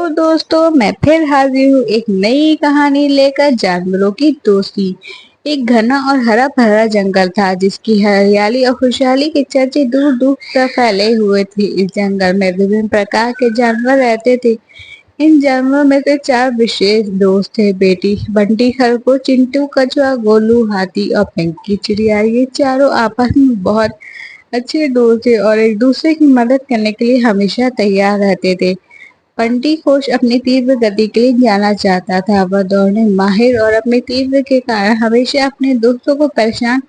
तो दोस्तों मैं फिर हाजिर हूँ एक नई कहानी लेकर। जानवरों की दोस्ती। एक घना और हरा भरा जंगल था जिसकी हरियाली और खुशहाली के चर्चे दूर दूर तक फैले हुए थे। इस जंगल में विभिन्न प्रकार के जानवर रहते थे। इन जानवरों में से चार विशेष दोस्त थे। बेटी बंटी खरगोश, चिंटू कछुआ, गोलू हाथी और पिंकी चिड़िया। ये चारों आपस में बहुत अच्छे दोस्त थे और एक दूसरे की मदद करने के लिए हमेशा तैयार रहते थे। बंटी खोश अपनी तीव्र गति के लिए जाना चाहता था। वह दौड़ने माहिर और अपने तीव्र के कारण हमेशा अपने दोस्तों को परेशान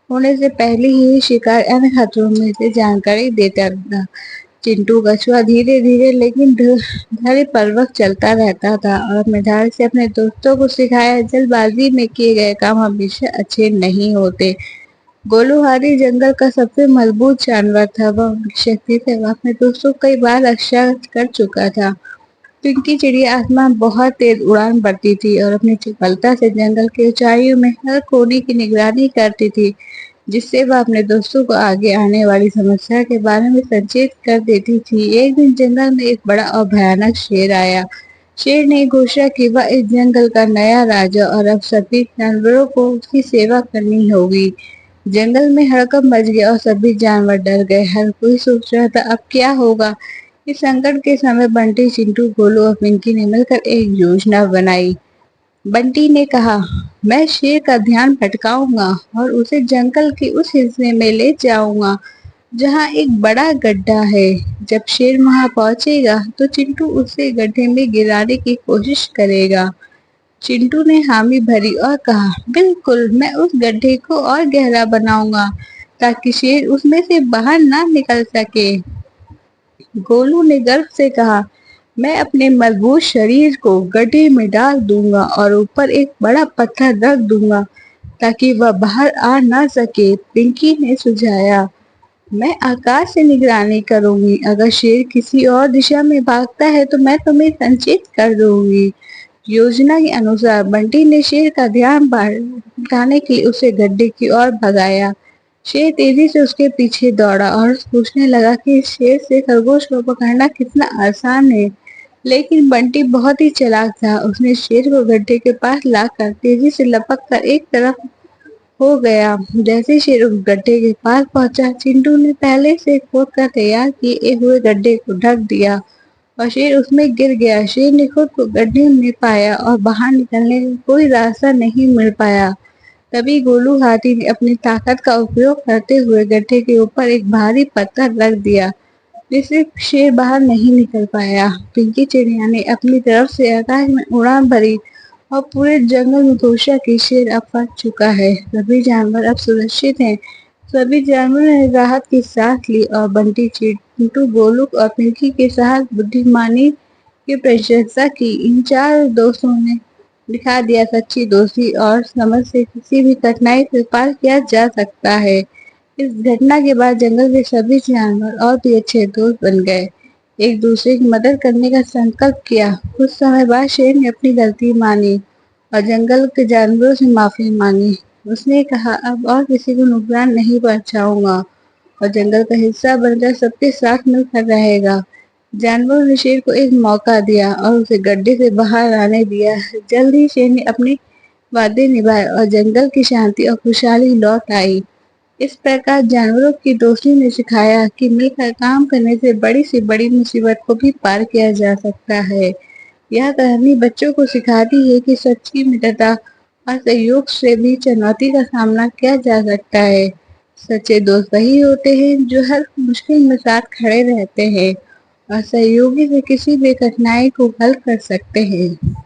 होने से पहले ही शिकार अन्य खतरों में से जानकारी देता था। चिंटू कछुआ धीरे धीरे लेकिन धैर्य पूर्वक चलता रहता था और अपने धैर्य से अपने दोस्तों को सिखाया जल्दबाजी में किए गए काम हमेशा अच्छे नहीं होते। गोलू हाथी जंगल का सबसे मजबूत जानवर था। वह उनकी शक्ति से वह अपने दोस्तों को कई बार रक्षा कर चुका था। पिंकी चिड़िया आसमान बहुत तेज उड़ान भरती थी और अपनी चपलता से जंगल की ऊंचाइयों में हर कोने की निगरानी करती थी, जिससे वह अपने दोस्तों को आगे आने वाली समस्या के बारे में सचेत कर देती थी। एक दिन जंगल में एक बड़ा और भयानक शेर आया। शेर ने घोषणा की वह इस जंगल का नया राजा और अब सभी जानवरों को उसकी सेवा करनी होगी। जंगल में हड़कंप मच गया और सभी जानवर डर गए। हर कोई सोच रहा था अब क्या होगा। इस संकट के समय बंटी, चिंटू, गोलू और पिंकी ने मिलकर एक योजना बनाई। बंटी ने कहा, मैं शेर का ध्यान भटकाऊंगा और उसे जंगल के उस हिस्से में ले जाऊंगा जहाँ एक बड़ा गड्ढा है। जब शेर वहां पहुंचेगा तो चिंटू उसे गड्ढे में गिराने की कोशिश करेगा। चिंटू ने हामी भरी और कहा, बिल्कुल, मैं उस गड्ढे को और गहरा बनाऊंगा ताकि शेर उसमें से बाहर ना निकल सके। गोलू ने गर्व से कहा, मैं अपने मजबूत शरीर को गड्ढे में डाल दूंगा और ऊपर एक बड़ा पत्थर रख दूंगा ताकि वह बाहर आ ना सके। पिंकी ने सुझाया, मैं आकाश से निगरानी करूंगी। अगर शेर किसी और दिशा में भागता है तो मैं तुम्हें संचित कर दूंगी। योजना के अनुसार बंटी ने शेर का ध्यान भटकाने के लिए उसे गड्ढे की ओर भगाया। शेर तेजी से उसके पीछे दौड़ा और पूछने लगा कि शेर से खरगोश को पकड़ना कितना आसान है। लेकिन बंटी बहुत ही चालाक था। उसने शेर को गड्ढे के पास लाकर तेजी से लपक कर एक तरफ हो गया। जैसे शेर उस गड्ढे के पास पहुंचा, चिंटू ने पहले से खोद कर तैयार किए हुए गड्ढे को ढक दिया और शेर उसमें गिर गया। शेर ने खुद को गड्ढे में पाया और बाहर निकलने का कोई रास्ता नहीं मिल पाया। तभी गोलू हाथी ने अपनी ताकत का उपयोग करते हुए गड्ढे के ऊपर एक भारी पत्थर रख दिया, जिससे शेर बाहर नहीं निकल पाया। पिंकी चिड़िया ने अपनी तरफ से आकाश में उड़ान भरी और पूरे जंगल में घोषणा की, शेर अब फंस चुका है, सभी जानवर अब सुरक्षित हैं। सभी जानवरों ने राहत की सांस ली और बंटी, चिंटू, गोलू और पिंकी के साथ बुद्धिमानी की प्रशंसा की। इन चार दोस्तों ने दिखा दिया सच्ची दोस्ती और समझ से किसी भी कठिनाई से पार किया जा सकता है। इस घटना के बाद जंगल के सभी जानवर और भी अच्छे दोस्त बन गए, एक दूसरे की मदद करने का संकल्प किया। कुछ समय बाद शेर ने अपनी गलती मानी और जंगल के जानवरों से माफी मांगी। उसने कहा, अब और किसी को नुकसान नहीं पहुंचाऊंगा और जंगल का हिस्सा बनकर सबके साथ मिलकर रहेगा। जानवरों ने शेर को एक मौका दिया और उसे गड्ढे से बाहर आने दिया। जल्द ही शेर ने अपने वादे निभाए और जंगल की शांति और खुशहाली लौट आई। इस प्रकार जानवरों की दोस्ती ने सिखाया कि मिलकर काम करने से बड़ी मुसीबत को भी पार किया जा सकता है। यह कहानी बच्चों को सिखाती है कि सच्ची मित्रता और सहयोग से भी चुनौती का सामना किया जा सकता है। सच्चे दोस्त वही होते हैं जो हर मुश्किल में साथ खड़े रहते हैं और सहयोगी से किसी भी कठिनाई को हल कर सकते हैं।